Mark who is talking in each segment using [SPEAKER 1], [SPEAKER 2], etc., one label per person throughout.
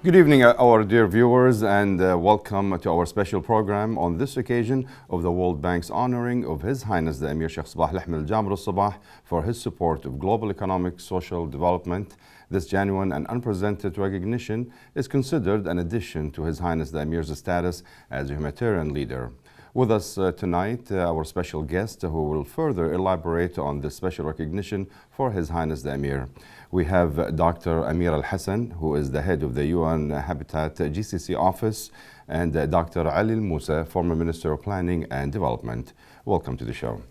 [SPEAKER 1] Good evening, our dear viewers, and welcome to our special program on this occasion of the World Bank's honoring of His Highness the Amir Sheikh Sabah Al Jaber Al Sabah for his support of global economic social development. This genuine and unprecedented recognition is considered an addition to His Highness the Amir's status as a humanitarian leader. With us tonight, our special guest who will further elaborate on this special recognition for His Highness the Amir. We have Dr. Amir Al-Hassan, who is the head of the UN Habitat GCC office, and Dr. Ali Al-Musa, former Minister of Planning and Development. Welcome to the show.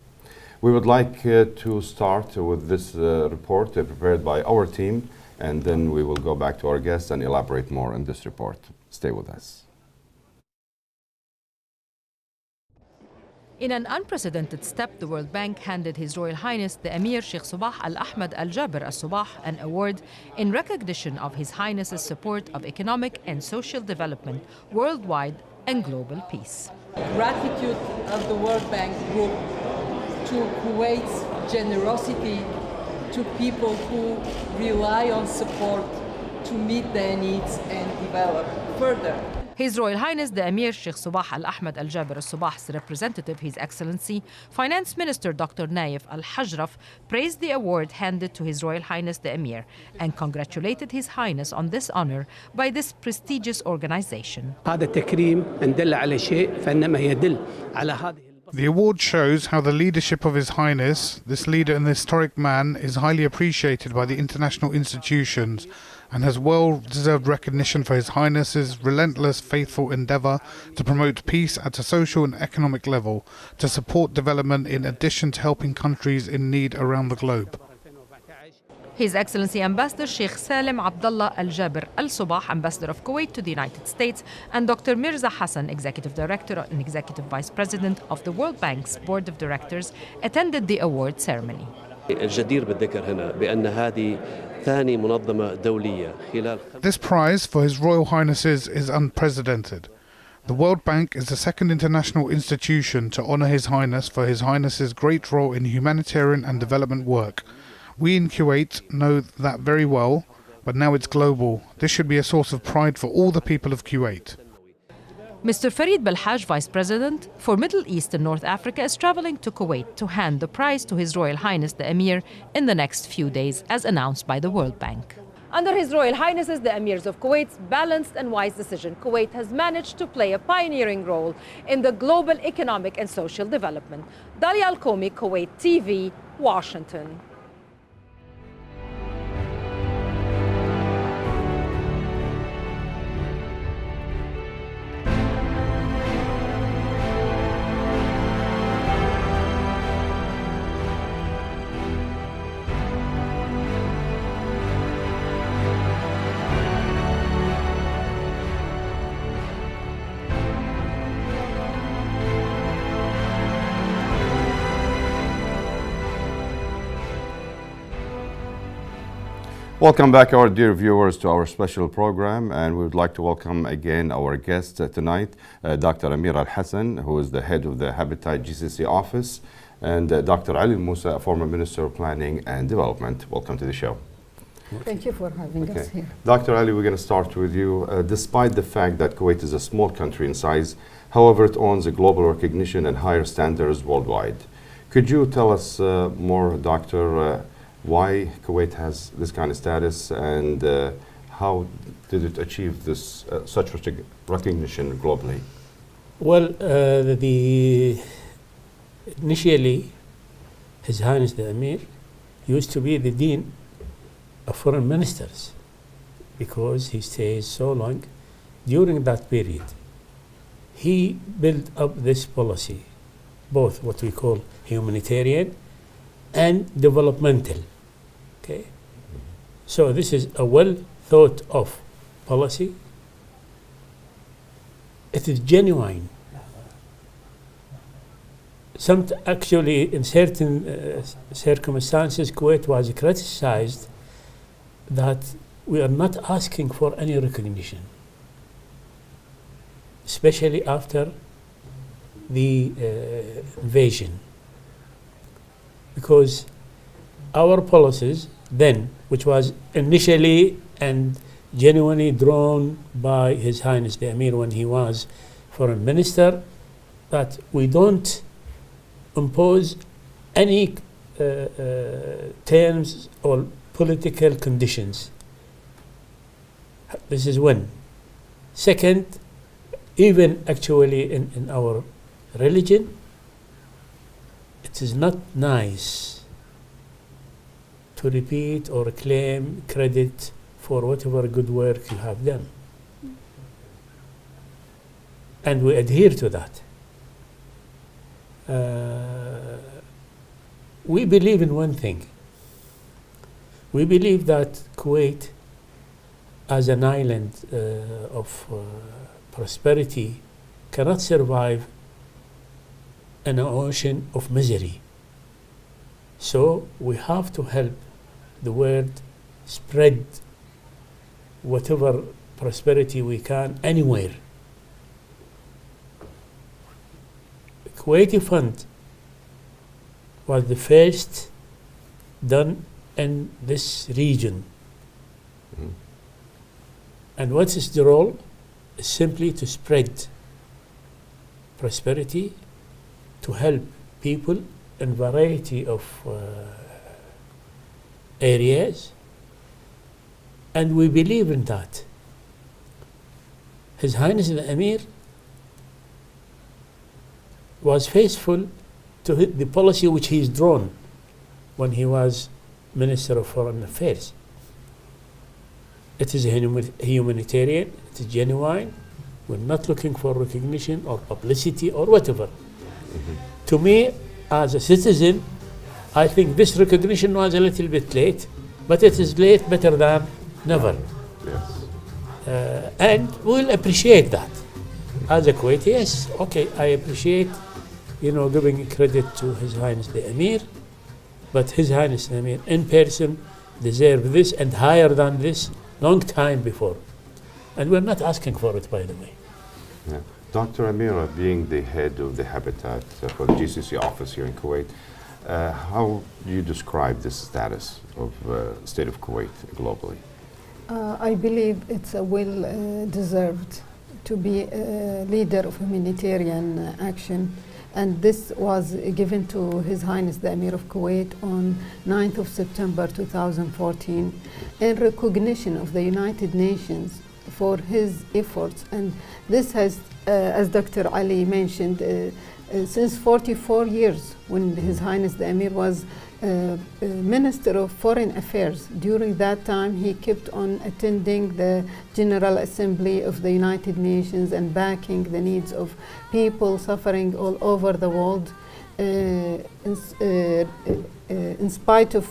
[SPEAKER 1] We would like to start with this report prepared by our team, and then we will go back to our guests and elaborate more on this report. Stay with us.
[SPEAKER 2] In an unprecedented step, the World Bank handed His Royal Highness the Amir Sheikh Sabah Al-Ahmad Al-Jaber Al Sabah an award in recognition of His Highness's support of economic and social development worldwide and global peace.
[SPEAKER 3] Gratitude of the World Bank Group to Kuwait's generosity to people who rely on support to meet their needs and develop further.
[SPEAKER 2] His Royal Highness the Amir Sheikh Sabah Al-Ahmad Al-Jaber Al Sabah's representative, His Excellency Finance Minister Dr. Naif Al-Hajraf, praised the award handed to His Royal Highness the Amir and congratulated His Highness on this honor by this prestigious organization.
[SPEAKER 4] The award shows how the leadership of His Highness, this leader and historic man, is highly appreciated by the international institutions and has well-deserved recognition for His Highness's relentless, faithful endeavour to promote peace at a social and economic level, to support development in addition to helping countries in need around the globe.
[SPEAKER 2] His Excellency Ambassador Sheikh Salim Abdullah Al-Jaber Al Sabah, Ambassador of Kuwait to the United States, and Dr. Mirza Hassan, Executive Director and Executive Vice President of the World Bank's Board of Directors, attended the award ceremony.
[SPEAKER 4] This prize for His Royal Highnesses is unprecedented. The World Bank is the second international institution to honour His Highness for His Highness's great role in humanitarian and development work. We in Kuwait know that very well, but now it's global. This should be a source of pride for all the people of Kuwait.
[SPEAKER 2] Mr. Farid Belhaj, Vice President for Middle East and North Africa, is traveling to Kuwait to hand the prize to His Royal Highness the Emir in the next few days, as announced by the World Bank. Under His Royal Highnesses the Emirs of Kuwait's balanced and wise decision, Kuwait has managed to play a pioneering role in the global economic and social development. Dalia Al-Komi, Kuwait TV, Washington.
[SPEAKER 1] Welcome back, our dear viewers, to our special program, and we would like to welcome again our guest tonight, Dr. Amir Al-Hassan, who is the head of the Habitat GCC office, and Dr. Ali Al-Musa, a former Minister of Planning and Development. Welcome to the show.
[SPEAKER 5] Thank you for having us here.
[SPEAKER 1] Dr. Ali, we're going to start with you. Despite the fact that Kuwait is a small country in size, however, it owns a global recognition and higher standards worldwide. Could you tell us more, Doctor, why Kuwait has this kind of status, and how did it achieve this such recognition globally?
[SPEAKER 6] Well, initially, His Highness the Amir used to be the Dean of Foreign Ministers because he stays so long. During that period, he built up this policy, both what we call humanitarian and developmental. Okay, so this is a well thought of policy. It is genuine. Actually, in certain circumstances, Kuwait was criticized that we are not asking for any recognition, especially after the invasion, because our policies then, which was initially and genuinely drawn by His Highness the Emir when he was foreign minister, that we don't impose any terms or political conditions. This is one. Second, even actually in our religion, it is not nice to repeat or claim credit for whatever good work you have done. And we adhere to that. We believe in one thing. We believe that Kuwait, as an island of prosperity, cannot survive in an ocean of misery. So we have to help the world spread whatever prosperity we can anywhere. The Kuwaiti Fund was the first done in this region. And what is the role? Is simply to spread prosperity, to help people in variety of areas, and we believe in that. His Highness the Emir was faithful to the policy which he's drawn when he was Minister of Foreign Affairs. It is a humanitarian, it is genuine. We're not looking for recognition or publicity or whatever. To me, as a citizen, I think this recognition was a little bit late, but it is late better than never.
[SPEAKER 1] Yes.
[SPEAKER 6] And we'll appreciate that. As a Kuwaiti, yes, okay, I appreciate, giving credit to His Highness the Emir, but His Highness the Emir in person deserve this and higher than this long time before. And we're not asking for it, by the way.
[SPEAKER 1] Yeah. Dr. Amir, being the head of the Habitat for the GCC office here in Kuwait, how do you describe this status of state of Kuwait globally?
[SPEAKER 5] I believe it's a well deserved to be a leader of humanitarian action, and this was given to His Highness the Emir of Kuwait on 9th of September 2014 in recognition of the United Nations for his efforts. And this has, as Dr. Ali mentioned, since 44 years when His Highness the Emir was Minister of Foreign Affairs. During that time, he kept on attending the General Assembly of the United Nations and backing the needs of people suffering all over the world, in spite of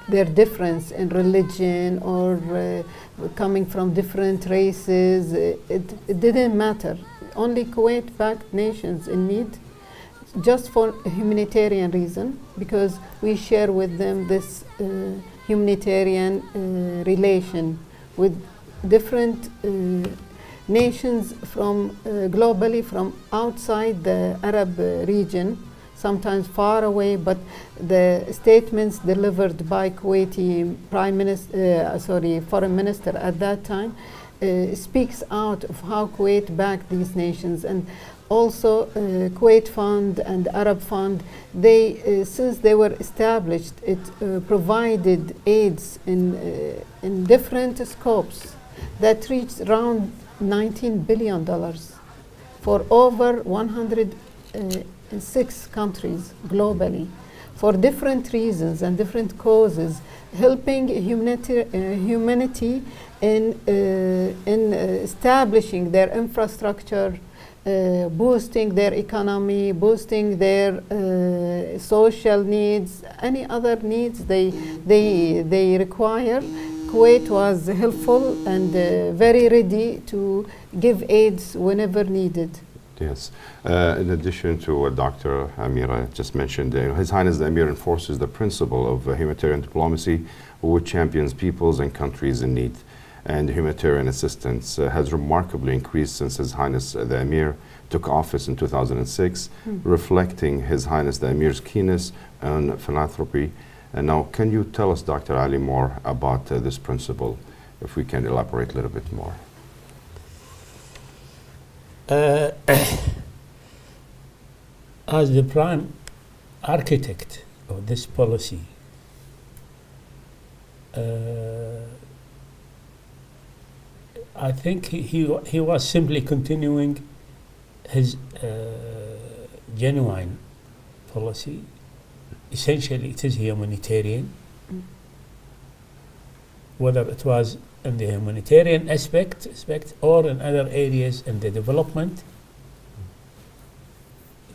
[SPEAKER 5] their difference in religion or coming from different races. It didn't matter. Only Kuwait-backed nations in need, just for a humanitarian reason, because we share with them this humanitarian relation with different nations from globally, from outside the Arab region, sometimes far away, but the statements delivered by Kuwaiti Foreign Minister at that time speaks out of how Kuwait backed these nations. And also Kuwait Fund and Arab Fund, they since they were established, it provided aids in different scopes that reached around $19 billion for over 106 countries globally, for different reasons and different causes, helping humanity in establishing their infrastructure, boosting their economy, boosting their social needs, any other needs they require. Kuwait was helpful and very ready to give aids whenever needed.
[SPEAKER 1] Yes. In addition to what Dr. Amir just mentioned, His Highness the Emir enforces the principle of humanitarian diplomacy, which champions peoples and countries in need. And humanitarian assistance has remarkably increased since His Highness the Emir took office in 2006, reflecting His Highness the Emir's keenness on philanthropy. And now, can you tell us, Dr. Ali, more about this principle if we can elaborate a little bit more.
[SPEAKER 6] As the prime architect of this policy, I think he was simply continuing his genuine policy. Essentially, it is humanitarian. Whether it was in the humanitarian aspect or in other areas in the development,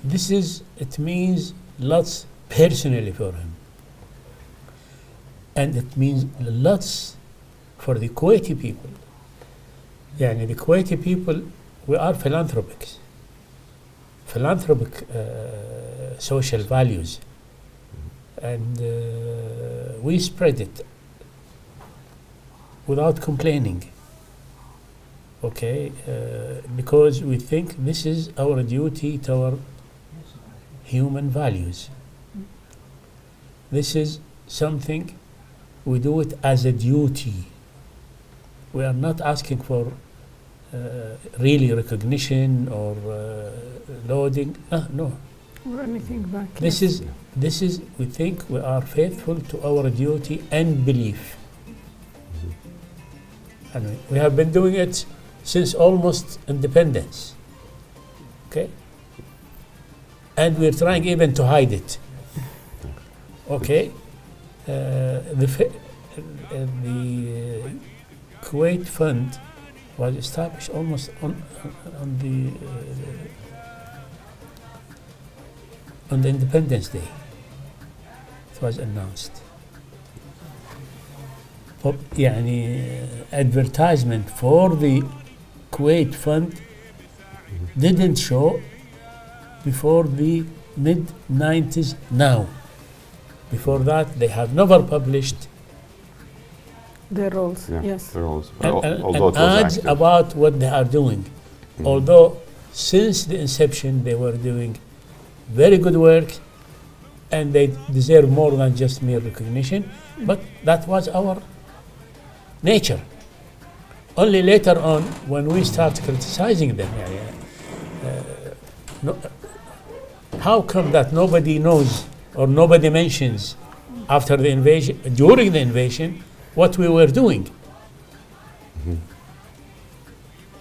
[SPEAKER 6] it means lots personally for him. And it means lots for the Kuwaiti people. Yani the Kuwaiti people, we are philanthropic social values, and we spread it without complaining, okay, because we think this is our duty to our human values. This is something we do it as a duty. We are not asking for really recognition or loading. No.
[SPEAKER 5] Or anything back.
[SPEAKER 6] This is we think we are faithful to our duty and belief. And we have been doing it since almost independence. Okay? And we're trying even to hide it. Okay? The Kuwait Fund was established almost on the Independence Day. It was announced. Advertisement for the Kuwait Fund didn't show before the mid-90s now. Before that, they have never published
[SPEAKER 5] Their roles,
[SPEAKER 1] Yeah,
[SPEAKER 5] yes.
[SPEAKER 1] their roles.
[SPEAKER 6] and
[SPEAKER 1] Although it was
[SPEAKER 6] ads
[SPEAKER 1] active.
[SPEAKER 6] about what they are doing. Although since the inception they were doing very good work and they deserve more than just mere recognition, but that was our nature. Only later on, when we start criticizing them, how come that nobody knows or nobody mentions after the invasion, during the invasion, what we were doing?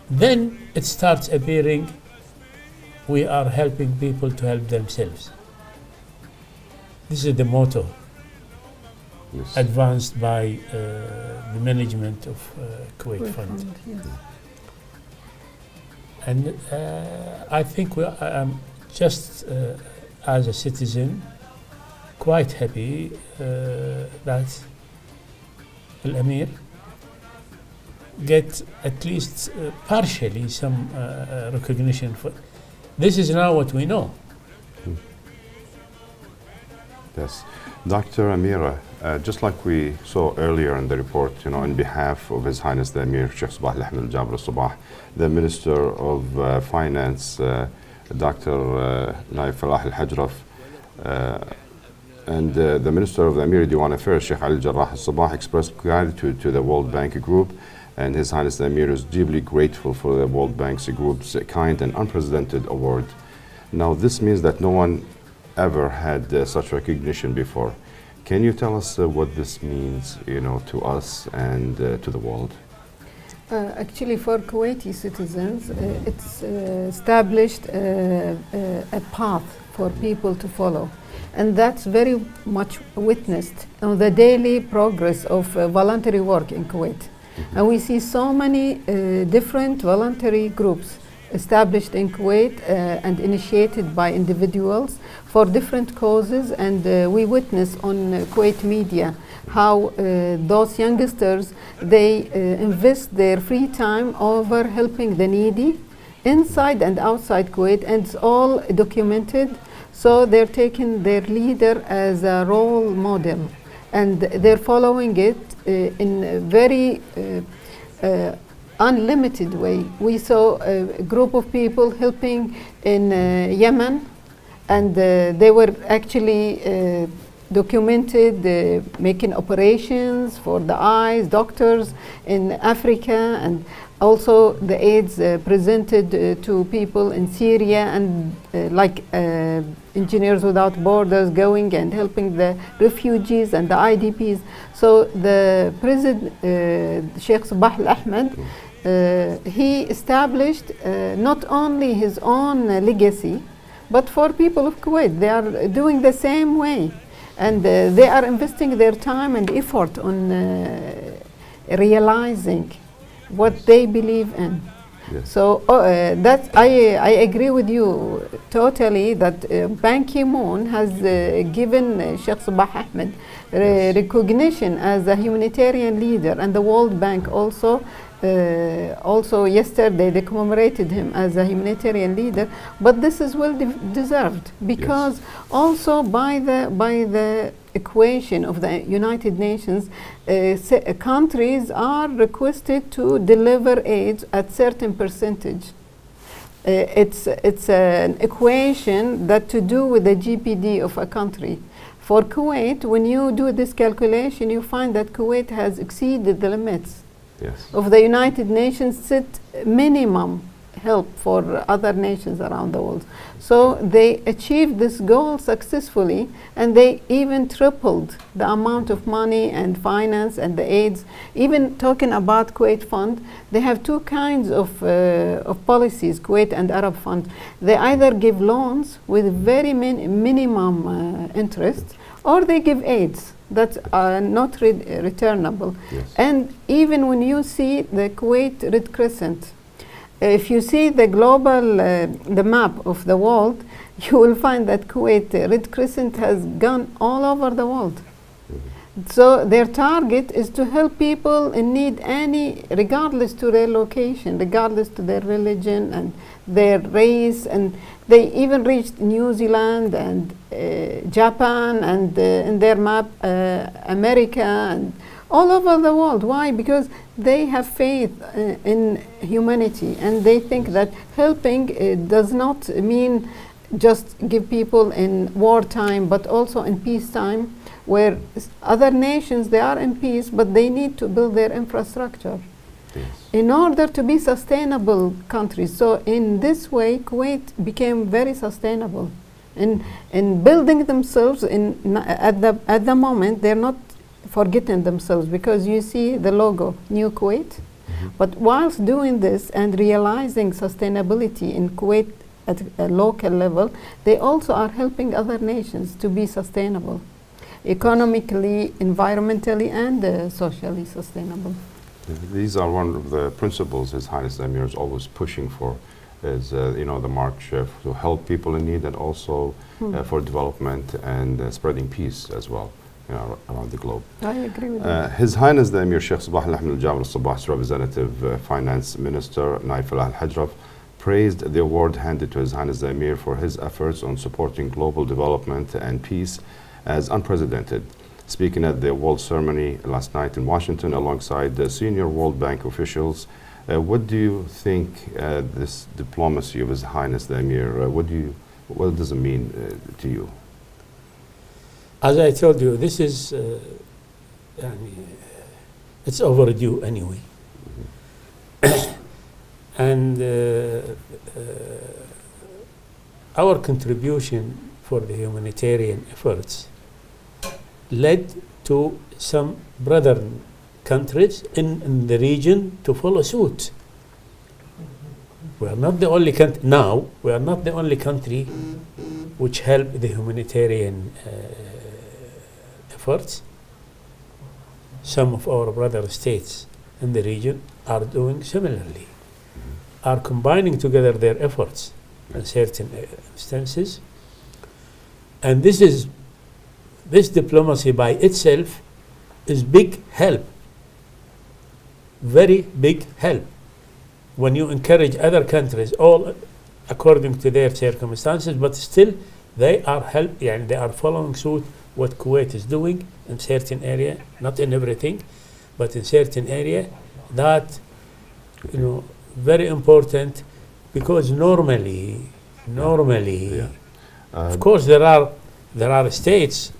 [SPEAKER 6] Then it starts appearing we are helping people to help themselves. This is the motto
[SPEAKER 1] Yes.
[SPEAKER 6] advanced by the management of Kuwait Fund.
[SPEAKER 5] Yes.
[SPEAKER 6] And I think I am just as a citizen quite happy that Amir get at least partially some recognition for. This is now what we know.
[SPEAKER 1] Yes. Dr. Amira, just like we saw earlier in the report, on behalf of His Highness the Emir Sheikh Sabah Al-Ahmed Al-Jabr Al-Sabah, the Minister of Finance, Dr. Naif Falah Al-Hajraf, and the Minister of the Emiri Diwan Affairs, Sheikh Ali Jarrah Al-Sabah, expressed gratitude to the World Bank Group, and His Highness the Emir is deeply grateful for the World Bank's Group's kind and unprecedented award. Now, this means that no one ever had such recognition before. Can you tell us what this means, to us and to the world?
[SPEAKER 5] Actually, for Kuwaiti citizens, it's established a path for people to follow. And that's very much witnessed on the daily progress of voluntary work in Kuwait. And we see so many different voluntary groups established in Kuwait and initiated by individuals for different causes, and we witness on Kuwait media how those youngsters, they invest their free time over helping the needy inside and outside Kuwait, and it's all documented. So they're taking their leader as a role model, and they're following it in a very unlimited way. We saw a group of people helping in Yemen, and they were actually documented making operations for the eyes, doctors in Africa, and also the aids presented to people in Syria, and like Engineers Without Borders going and helping the refugees and the IDPs. So the President, Sheikh Sabah Al-Ahmed, he established not only his own legacy, but for people of Kuwait. They are doing the same way, and they are investing their time and effort on realizing what they believe in.
[SPEAKER 1] Yes.
[SPEAKER 5] So that I agree with you totally that Ban Ki-moon has given Sheikh Sabah Ahmed recognition as a humanitarian leader, and the World Bank also yesterday they commemorated him as a humanitarian leader. But this is well deserved, because also by the equation of the United Nations, countries are requested to deliver aid at certain percentage. It's an equation that to do with the GPD of a country. For Kuwait, when you do this calculation, you find that Kuwait has exceeded the limits of the United Nations set minimum help for other nations around the world. So they achieved this goal successfully, and they even tripled the amount of money and finance and the aids. Even talking about Kuwait Fund, they have two kinds of policies, Kuwait and Arab Fund. They either give loans with very minimum interest, or they give aids that are not returnable. And even when you see the Kuwait Red Crescent, if you see the global, the map of the world, you will find that Kuwait Red Crescent has gone all over the world. So their target is to help people in need, regardless to their location, regardless to their religion and their race. And they even reached New Zealand and Japan, and in their map America, and all over the world. Why? Because they have faith in humanity, and they think that helping does not mean just give people in wartime, but also in peacetime, where other nations, they are in peace, but they need to build their infrastructure in order to be sustainable countries. So in this way, Kuwait became very sustainable in building themselves. At the moment, they're not forgetting themselves, because you see the logo, New Kuwait. But whilst doing this and realizing sustainability in Kuwait at a local level, they also are helping other nations to be sustainable, economically, environmentally, and socially sustainable.
[SPEAKER 1] These are one of the principles His Highness the Emir is always pushing for, is the march to help people in need, and also for development and spreading peace as well around the globe.
[SPEAKER 5] I agree with that.
[SPEAKER 1] His Highness the Emir Sheikh Sabah Al-Ahmed Al-Jabr Al-Sabah's representative, Finance Minister Naif Al-Hajraf, praised the award handed to His Highness the Emir for his efforts on supporting global development and peace as unprecedented. Speaking at the award ceremony last night in Washington alongside the senior World Bank officials, what do you think this diplomacy of His Highness the Emir, what does it mean to you?
[SPEAKER 6] As I told you, this is it's overdue anyway. And our contribution for the humanitarian efforts led to some brother countries in the region to follow suit. We are not the only country now. We are not the only country which help the humanitarian efforts. Some of our brother states in the region are doing similarly, are combining together their efforts in certain instances. And this diplomacy by itself is big help, very big help. When you encourage other countries, all according to their circumstances, but still they are they are following suit what Kuwait is doing in certain area, not in everything, but in certain area. That very important, because normally, of course there are states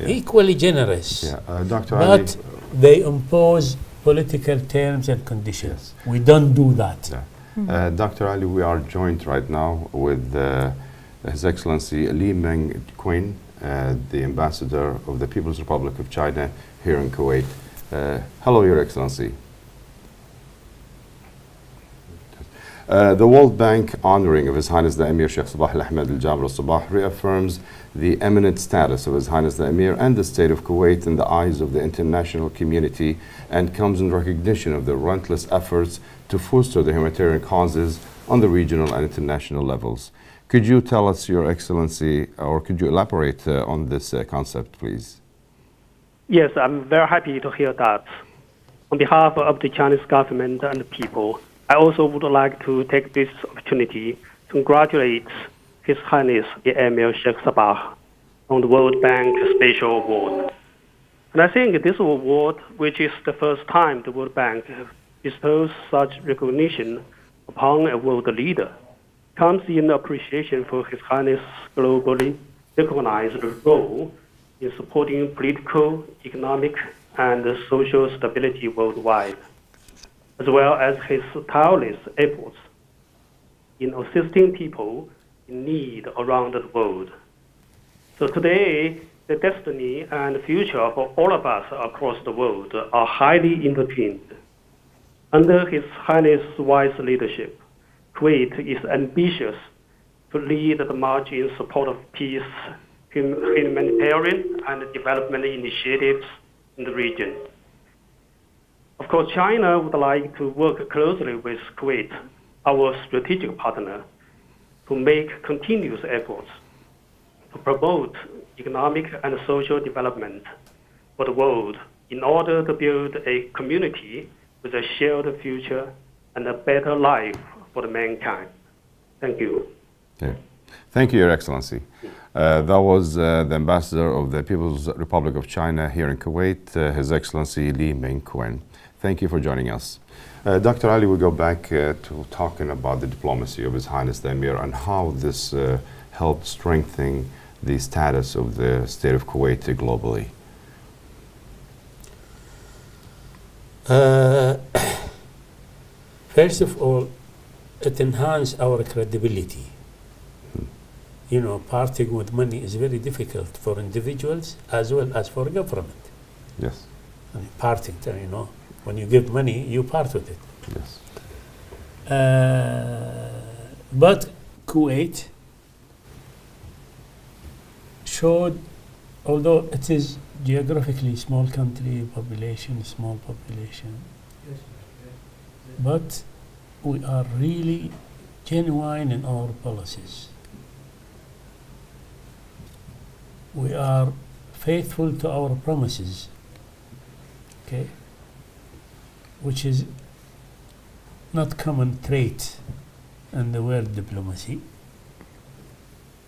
[SPEAKER 6] equally generous.
[SPEAKER 1] Yeah, Dr. Ali.
[SPEAKER 6] But they impose political terms and conditions.
[SPEAKER 1] Yes.
[SPEAKER 6] We don't do that.
[SPEAKER 1] Yeah. Dr. Ali, we are joined right now with His Excellency Li Meng Quinn, the Ambassador of the People's Republic of China here in Kuwait. Hello, Your Excellency. The World Bank honoring of His Highness the Emir Sheikh Sabah Al-Ahmed Al-Jabr Al-Sabah reaffirms the eminent status of His Highness the Emir and the State of Kuwait in the eyes of the international community, and comes in recognition of the relentless efforts to foster the humanitarian causes on the regional and international levels. Could you tell us, Your Excellency, or could you elaborate on this concept, please?
[SPEAKER 7] Yes, I'm very happy to hear that. On behalf of the Chinese government and the people, I also would like to take this opportunity to congratulate His Highness the Emir Sheikh Sabah on the World Bank Special Award. And I think this award, which is the first time the World Bank bestows such recognition upon a world leader, comes in appreciation for His Highness' globally recognized role in supporting political, economic, and social stability worldwide, as well as his tireless efforts in assisting people in need around the world. So today, the destiny and future for all of us across the world are highly intertwined. Under His Highness' wise leadership, Kuwait is ambitious to lead the march in support of peace, humanitarian, and development initiatives in the region. Of course, China would like to work closely with Kuwait, our strategic partner, to make continuous efforts to promote economic and social development for the world in order to build a community with a shared future and a better life for the mankind. Thank you.
[SPEAKER 1] Yeah. Thank you, Your Excellency. That was the Ambassador of the People's Republic of China here in Kuwait, His Excellency Li Meng Quinn. Thank you for joining us. Dr. Ali, we go back to talking about the diplomacy of His Highness the Emir and how this helped strengthen the status of the state of Kuwait globally.
[SPEAKER 6] First of all, it enhanced our credibility. You know, parting with money is very difficult for individuals as well as for government.
[SPEAKER 1] Yes.
[SPEAKER 6] I mean, parting, you know, when you give money, you part with it.
[SPEAKER 1] Yes.
[SPEAKER 6] But Kuwait showed, although it is geographically small country, population, small population, but we are really genuine in our policies. We are faithful to our promises, okay, which is not common trait in the world diplomacy.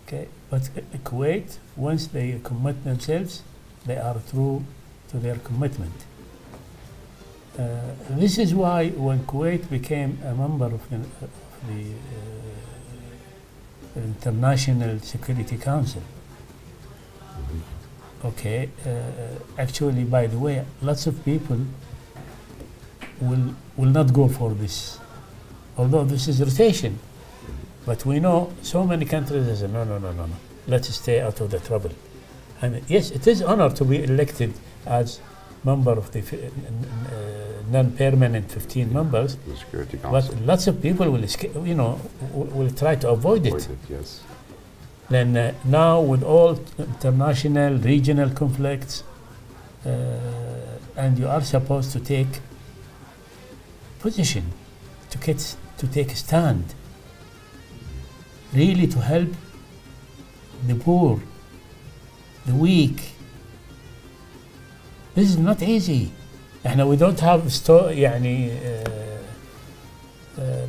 [SPEAKER 6] Okay, but Kuwait, once they commit themselves, they are true to their commitment. This is why when Kuwait became a member of the International Security Council, okay, actually, by the way, lots of people will not go for this, although this is rotation. But we know so many countries say, no, let's stay out of the trouble. And yes, it is honor to be elected as member of the non-permanent 15 members,
[SPEAKER 1] The Security Council.
[SPEAKER 6] but lots of people will, will try to avoid it.
[SPEAKER 1] Yes.
[SPEAKER 6] Then now with all international, regional conflicts, and you are supposed to take position, to take a stand, really to help the poor, the weak. This is not easy. We don't have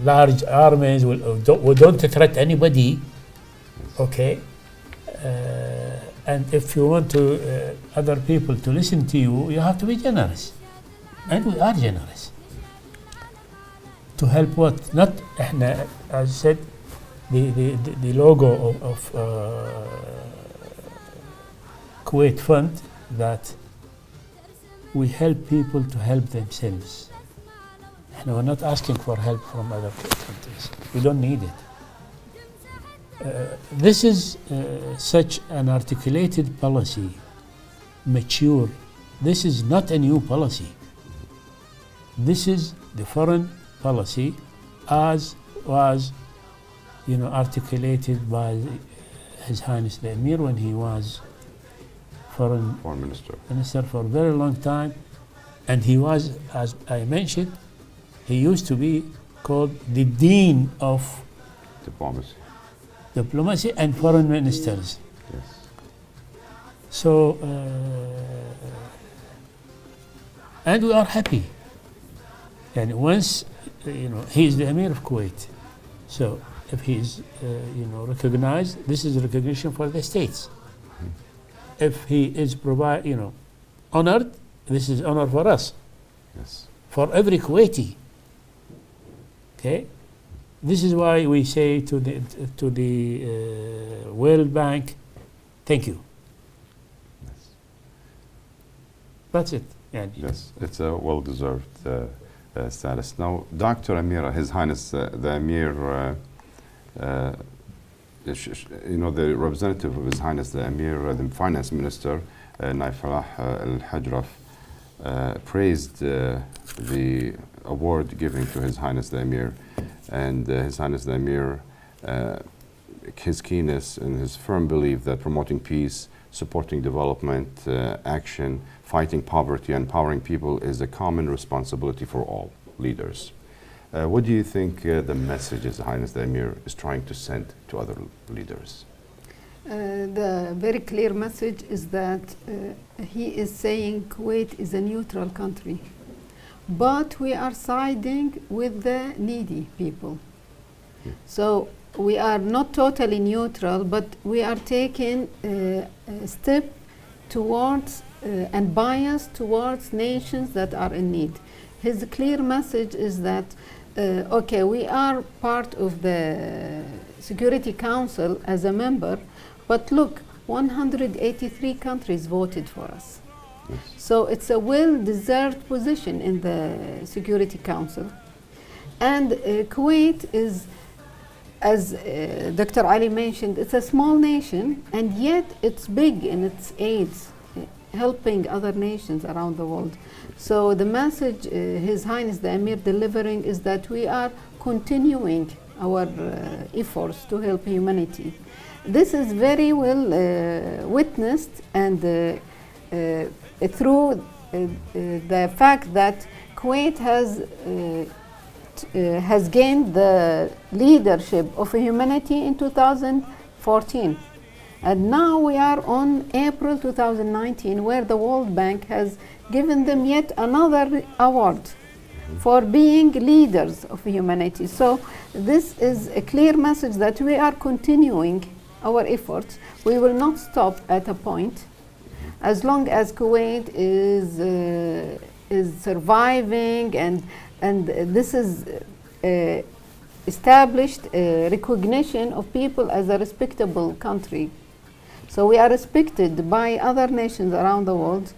[SPEAKER 6] large armies. We don't threat anybody. Okay, and if you want to other people to listen to you, you have to be generous, and we are generous. To help what? Not as I said, the logo of Kuwait fund that we help people to help themselves. And we're not asking for help from other countries. We don't need it. This is such an articulated policy, mature. This is not a new policy. This is the foreign policy as was, articulated by His Highness the Emir when he was foreign minister for a very long time. And he was, as I mentioned, he used to be called the Dean of Diplomacy and Foreign Ministers.
[SPEAKER 1] Yes.
[SPEAKER 6] So, and we are happy. And once, he is the Emir of Kuwait. So, if he is, recognized, this is recognition for the states. If he is honored, this is honor for us.
[SPEAKER 1] Yes.
[SPEAKER 6] For every Kuwaiti. Okay, this is why we say to the World Bank, thank you.
[SPEAKER 1] Yes.
[SPEAKER 6] That's it. Yeah.
[SPEAKER 1] Yes, it's a well-deserved status. Now, Dr. Amir, His Highness the Emir, the representative of His Highness the Emir, the Finance Minister, Naif al-Hajraf, praised the award given to His Highness the Emir, and His Highness the Emir, his keenness and his firm belief that promoting peace, supporting development, action, fighting poverty, and empowering people is a common responsibility for all leaders. What do you think the message His Highness the Emir is trying to send to other leaders?
[SPEAKER 5] The very clear message is that he is saying Kuwait is a neutral country, but we are siding with the needy people. So we are not totally neutral, but we are taking a step towards and bias towards nations that are in need. His clear message is that, okay, we are part of the Security Council as a member, but look, 183 countries voted for us.
[SPEAKER 1] Yes.
[SPEAKER 5] So it's a well-deserved position in the Security Council. And Kuwait is, as Dr. Ali mentioned, it's a small nation, and yet it's big in its aids, helping other nations around the world. So the message His Highness the Emir delivering is that we are continuing our efforts to help humanity. This is very well witnessed and through the fact that Kuwait has gained the leadership of humanity in 2014. And now we are on April 2019, where the World Bank has given them yet another award for being leaders of humanity. So this is a clear message that we are continuing our efforts. We will not stop at a point. As long as Kuwait is surviving, and this is established recognition of people as a respectable country. So we are respected by other nations around the world.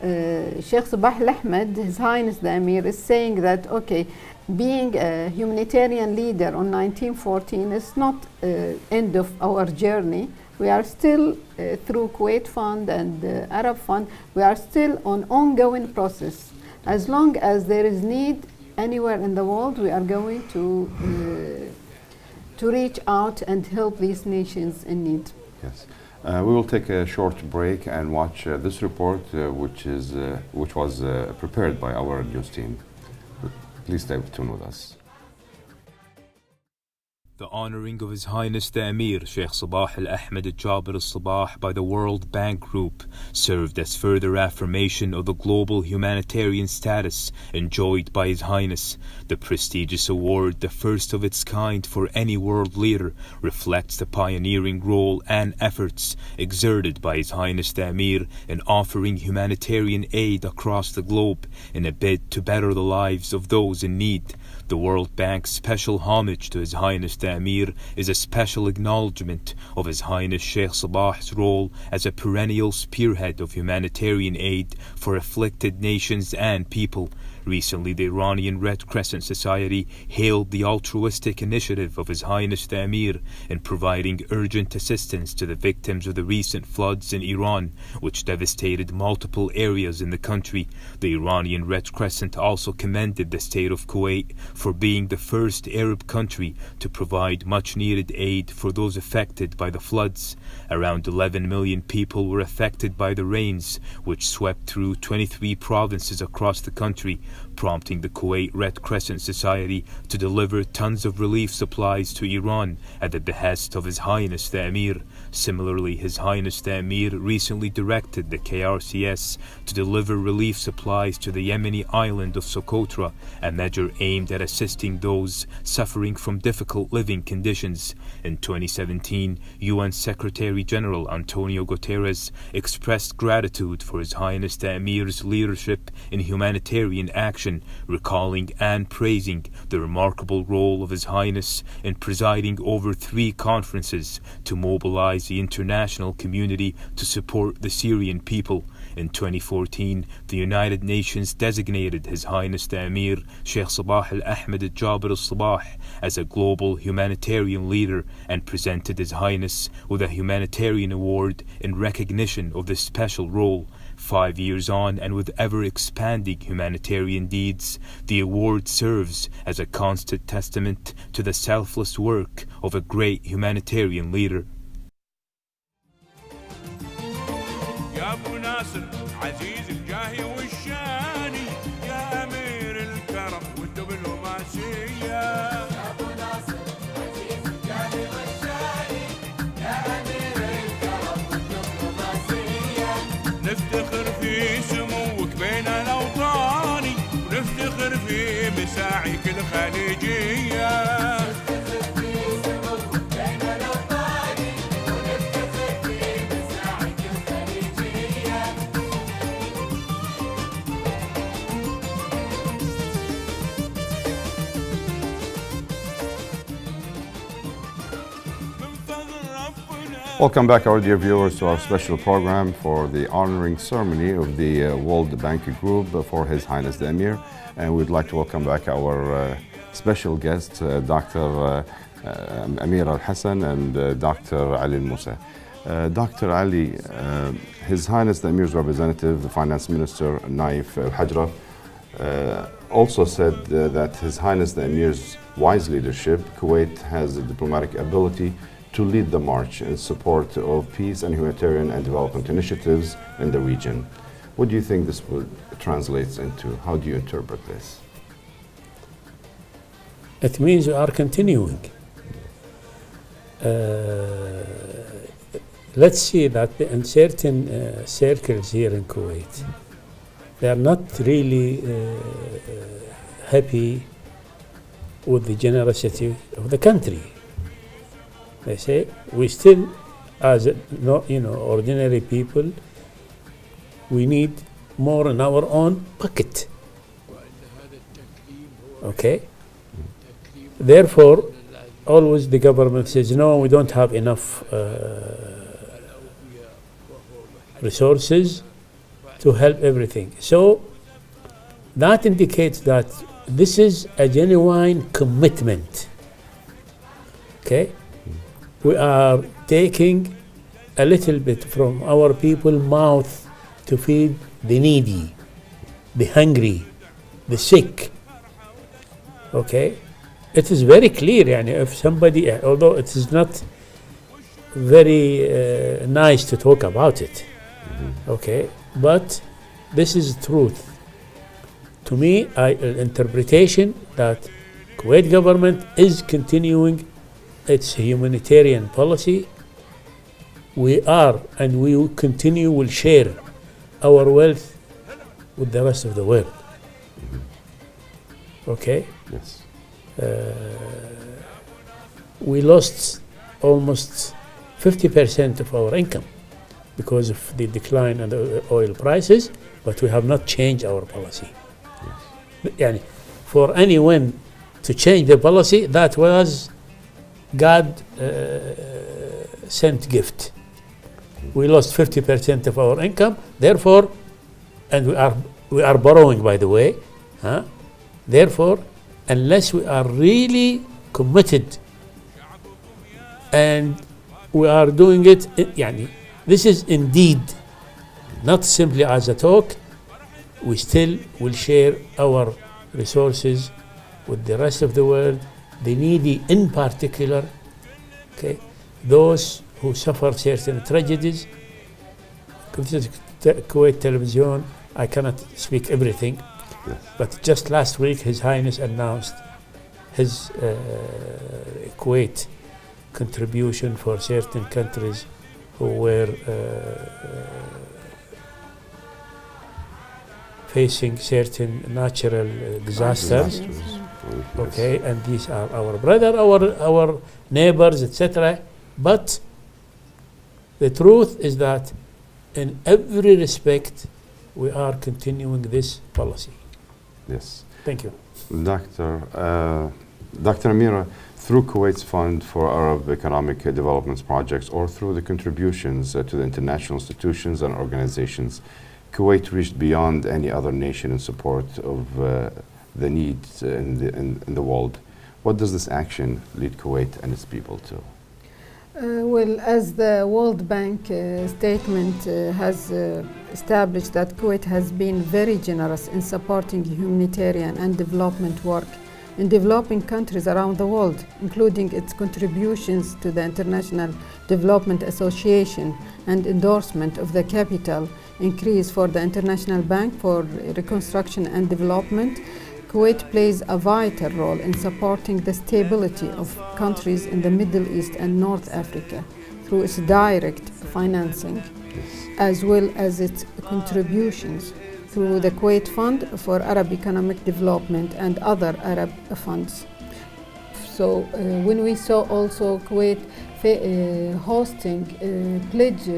[SPEAKER 5] Sheikh Sabah al-Ahmed, His Highness the Emir, is saying that, okay, being a humanitarian leader on 1914 is not end of our journey. We are still through Kuwait Fund and Arab Fund, we are still on ongoing process. As long as there is need anywhere in the world, we are going to reach out and help these nations in need.
[SPEAKER 1] Yes. We will take a short break and watch this report, which was prepared by our news team. Please stay tuned with us.
[SPEAKER 8] The honoring of His Highness the Emir Sheikh Sabah al-Ahmed al-Jabir al-Sabah by the World Bank Group served as further affirmation of the global humanitarian status enjoyed by His Highness. The prestigious award, the first of its kind for any world leader, reflects the pioneering role and efforts exerted by His Highness the Emir in offering humanitarian aid across the globe in a bid to better the lives of those in need. The World Bank's special homage to His Highness the Emir is a special acknowledgement of His Highness Sheikh Sabah's role as a perennial spearhead of humanitarian aid for afflicted nations and people. Recently, the Iranian Red Crescent Society hailed the altruistic initiative of His Highness the Emir in providing urgent assistance to the victims of the recent floods in Iran, which devastated multiple areas in the country. The Iranian Red Crescent also commended the state of Kuwait for being the first Arab country to provide much-needed aid for those affected by the floods. Around 11 million people were affected by the rains, which swept through 23 provinces across the country, prompting the Kuwait Red Crescent Society to deliver tons of relief supplies to Iran at the behest of His Highness the Emir. Similarly, His Highness the Emir recently directed the KRCS to deliver relief supplies to the Yemeni island of Socotra, a measure aimed at assisting those suffering from difficult living conditions. In 2017, UN Secretary General Antonio Guterres expressed gratitude for His Highness the Emir's leadership in humanitarian action, recalling and praising the remarkable role of His Highness in presiding over 3 conferences to mobilize the international community to support the Syrian people. In 2014, the United Nations designated His Highness the Emir Sheikh Sabah al-Ahmed al-Jabir al-Sabah as a global humanitarian leader and presented His Highness with a humanitarian award in recognition of this special role. 5 years on, and with ever-expanding humanitarian deeds, the award serves as a constant testament to the selfless work of a great humanitarian leader.
[SPEAKER 9] يا أبو ناصر عزيز الجاهي والشاني يا أمير الكرم والدبلوماسية يا أبو ناصر عزيز الجاهي والشاني يا أمير الكرم والدبلوماسية نفتخر في سموك بين الأوطاني ونفتخر في مساعيك الخليجية
[SPEAKER 1] Welcome back, our dear viewers, to our special program for the honoring ceremony of the World Bank Group for His Highness the Emir. And we'd like to welcome back our special guests, Dr. Amir Al-Hassan and Dr. Ali Al-Musa. Dr. Ali, His Highness the Emir's representative, the Finance Minister, Naif Al-Hajra, also said that His Highness the Emir's wise leadership, Kuwait has the diplomatic ability to lead the march in support of peace and humanitarian and development initiatives in the region. What do you think this would translate into? How do you interpret this?
[SPEAKER 6] It means we are continuing. Let's see that in certain circles here in Kuwait, they are not really happy with the generosity of the country. They say we still, as ordinary people, we need more in our own pocket. Okay. Therefore, always the government says, no, we don't have enough resources to help everything. So that indicates that this is a genuine commitment. Okay. We are taking a little bit from our people's mouth to feed the needy, the hungry, the sick. Okay? It is very clear, if somebody, although it is not very nice to talk about it, okay? But this is truth. To me, interpretation that Kuwait government is continuing its humanitarian policy. We are, and we will continue, will share our wealth with the rest of the world. Okay?
[SPEAKER 1] Yes.
[SPEAKER 6] We lost almost 50% of our income because of the decline in the oil prices, but we have not changed our policy.
[SPEAKER 1] Yes.
[SPEAKER 6] For anyone to change the policy, that was God sent gift. We lost 50% of our income, therefore, and we are borrowing, by the way. Therefore, unless we are really committed and we are doing it, this is indeed not simply as a talk. We still will share our resources with the rest of the world, the needy in particular, okay, those who suffer certain tragedies. Kuwait television, I cannot speak everything,
[SPEAKER 1] Yes.
[SPEAKER 6] but just last week His Highness announced his Kuwait contribution for certain countries who were facing certain natural disasters. Okay, and these are our brother, our neighbors, etc. But the truth is that in every respect, we are continuing this policy.
[SPEAKER 1] Yes.
[SPEAKER 6] Thank you.
[SPEAKER 1] Dr. Amir, through Kuwait's Fund for Arab Economic Development Projects or through the contributions to the international institutions and organizations, Kuwait reached beyond any other nation in support of the needs in the world. What does this action lead Kuwait and its people to?
[SPEAKER 5] Well, as the World Bank statement has established, that Kuwait has been very generous in supporting humanitarian and development work in developing countries around the world, including its contributions to the International Development Association and endorsement of the capital increase for the International Bank for Reconstruction and Development. Kuwait plays a vital role in supporting the stability of countries in the Middle East and North Africa through its direct financing, as well as its contributions through the Kuwait Fund for Arab Economic Development and other Arab funds. So when we saw also Kuwait hosting pledge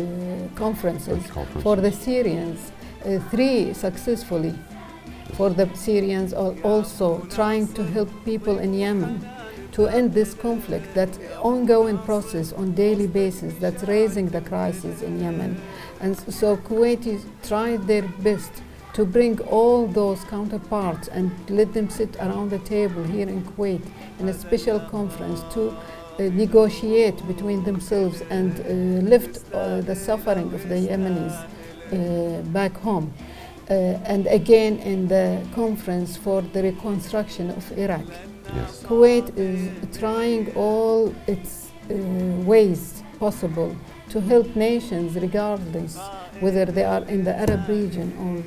[SPEAKER 5] conferences for the Syrians, 3 successfully, for the Syrians, also trying to help people in Yemen to end this conflict, that ongoing process on daily basis that's raising the crisis in Yemen. And so Kuwaitis tried their best to bring all those counterparts and let them sit around the table here in Kuwait in a special conference to negotiate between themselves and lift the suffering of the Yemenis back home. And again in the conference for the reconstruction of Iraq.
[SPEAKER 1] Yes.
[SPEAKER 5] Kuwait is trying all its ways possible to help nations regardless whether they are in the Arab region or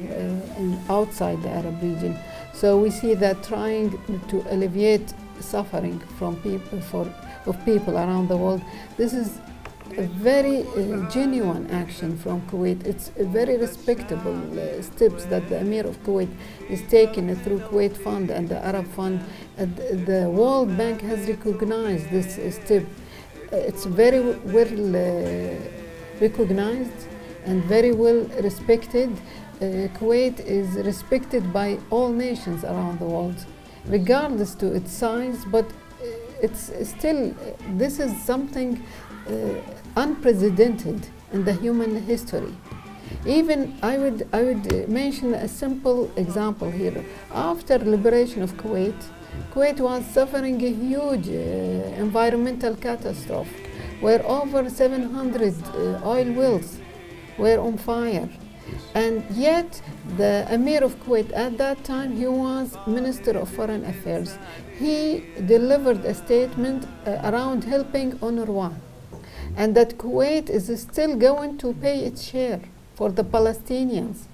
[SPEAKER 5] outside the Arab region. So we see that trying to alleviate suffering from people around the world. This is a very genuine action from Kuwait. It's a very respectable steps that the Amir of Kuwait is taking through Kuwait Fund and the Arab Fund. The World Bank has recognized this step. It's very well recognized and very well respected. Kuwait is respected by all nations around the world, regardless to its size, but it's still, this is something unprecedented in the human history. Even I would mention a simple example here. After liberation of Kuwait, Kuwait was suffering a huge environmental catastrophe where over 700 oil wells were on fire. And yet the Amir of Kuwait at that time, he was Minister of Foreign Affairs. He delivered a statement around helping UNRWA, and that Kuwait is still going to pay its share for the Palestinians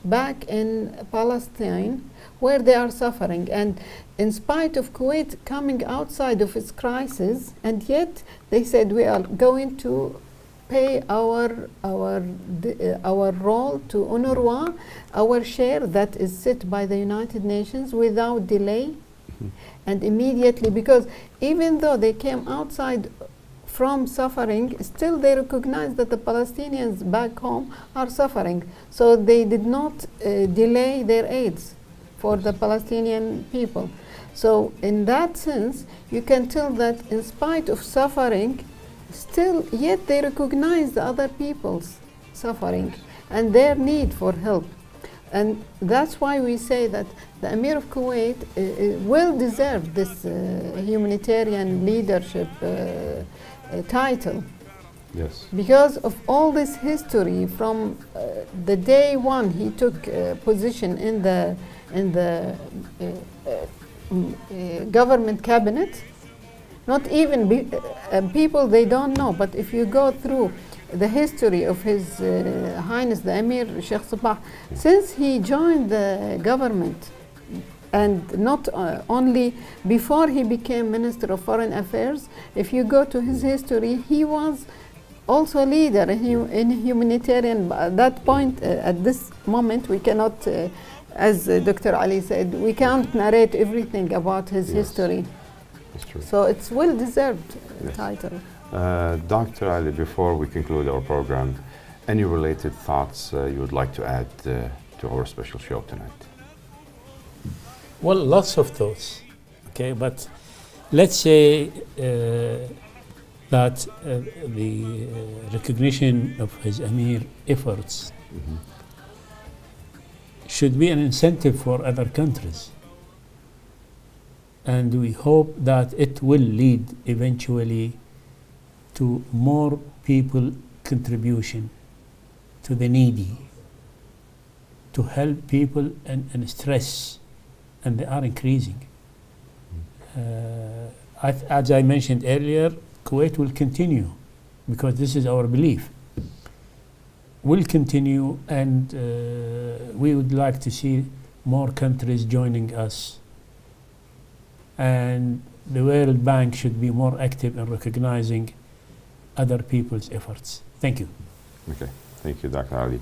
[SPEAKER 5] back in Palestine where they are suffering. And in spite of Kuwait coming outside of its crisis, and yet they said we are going to pay our role to UNRWA, our share that is set by the United Nations without delay and immediately, because even though they came outside from suffering, still they recognize that the Palestinians back home are suffering. So they did not delay their aids for the Palestinian people. So in that sense, you can tell that in spite of suffering, still yet they recognize the other people's suffering and their need for help. And that's why we say that the Emir of Kuwait will deserve this humanitarian leadership title.
[SPEAKER 1] Yes.
[SPEAKER 5] Because of all this history from the day one he took position in the government cabinet. Not even people, they don't know, but if you go through the history of His Highness the Emir Sheikh Sabah, since he joined the government, and not only before he became Minister of Foreign Affairs, if you go to his history, he was also a leader in humanitarian. At that point, at this moment, we cannot, as Dr. Ali said, we can't narrate everything about his history.
[SPEAKER 1] That's true.
[SPEAKER 5] So it's well-deserved title.
[SPEAKER 1] Dr. Ali, before we conclude our program, any related thoughts you would like to add to our special show tonight?
[SPEAKER 6] Well, lots of thoughts, okay, but let's say that the recognition of His Amir efforts should be an incentive for other countries. And we hope that it will lead eventually to more people contribution to the needy, to help people in stress, and they are increasing. As I mentioned earlier, Kuwait will continue, because this is our belief, will continue, and we would like to see more countries joining us. And the World Bank should be more active in recognizing other people's efforts. Thank you.
[SPEAKER 1] Okay, thank you, Dr. Ali.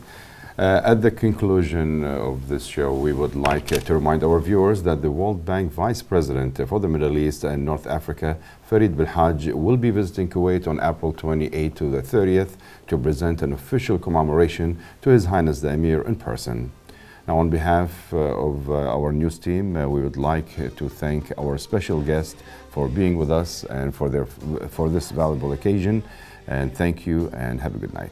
[SPEAKER 1] At the conclusion of this show, we would like to remind our viewers that the World Bank Vice President for the Middle East and North Africa, Farid Belhaj, will be visiting Kuwait on April 28th to the 30th to present an official commemoration to His Highness the Emir in person. Now, on behalf of our news team, we would like to thank our special guest for being with us and for this valuable occasion. And thank you, and have a good night.